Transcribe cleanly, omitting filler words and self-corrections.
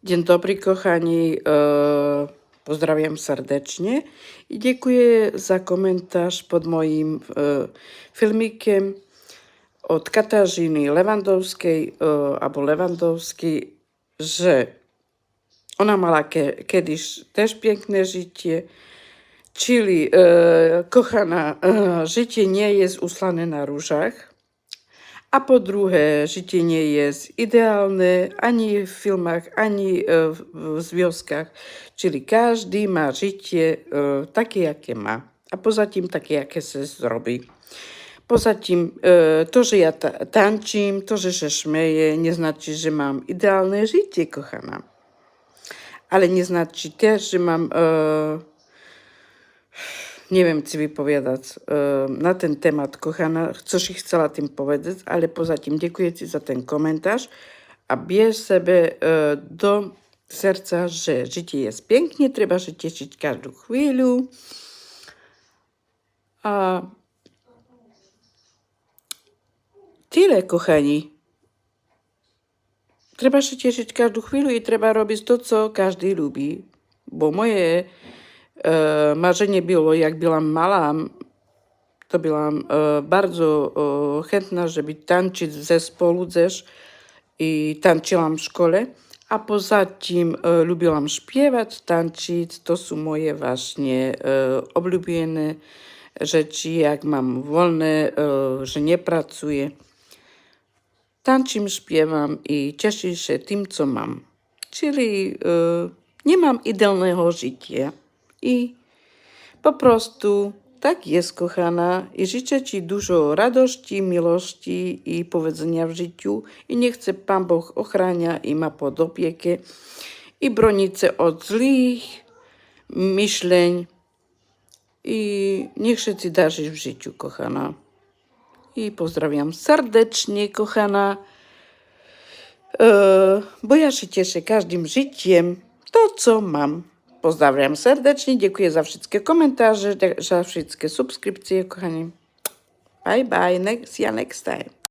Dzień dobry, kochani. Pozdrawiam serdecznie i dziękuję za komentarz pod moim filmikiem od Katarzyny Lewandowskiej, albo Lewandowskiej, że ona miała kiedyś też piękne życie, czyli kochana, życie nie jest usłane na różach. A po drugie, życie nie jest idealne ani w filmach, ani w związkach. Czyli każdy ma życie takie, jakie ma. A poza tym takie, jakie się zrobi. Poza tym to, że ja tańczę, to, że się śmieję, nie znaczy, że mam idealne życie, kochana. Ale nie znaczy też, że mam... nie wiem, co wypowiadać na ten temat, kochana. Coś chciała tym powiedzieć, ale poza tym dziękuję Ci za ten komentarz. A bierz sobie do serca, że życie jest pięknie, trzeba się cieszyć każdą chwilę. A tyle, kochani. Trzeba się cieszyć każdą chwilę i trzeba robić to, co każdy lubi. Bo moje marzenie było, jak byłam mała, to byłam bardzo chętna, żeby tańczyć w zespolu też i tańczyłam w szkole. A poza tym lubiłam śpiewać, tańczyć. To są moje właśnie ulubione rzeczy, jak mam wolne, że nie pracuję. Tańczę, śpiewam i cieszę się tym, co mam. Czyli nie mam idealnego życia. I po prostu tak jest, kochana. I życzę Ci dużo radości, miłości i powodzenia w życiu. I niech chce Pan Bóg ochrania i ma pod opiekę. I broni Cię od złych myśleń. I niech się Ci darzy w życiu, kochana. I pozdrawiam serdecznie, kochana. Bo ja się cieszę każdym życiem, to co mam. Pozdrawiam serdecznie, dziękuję za wszystkie komentarze, za wszystkie subskrypcje, kochani. Bye bye, see you next time.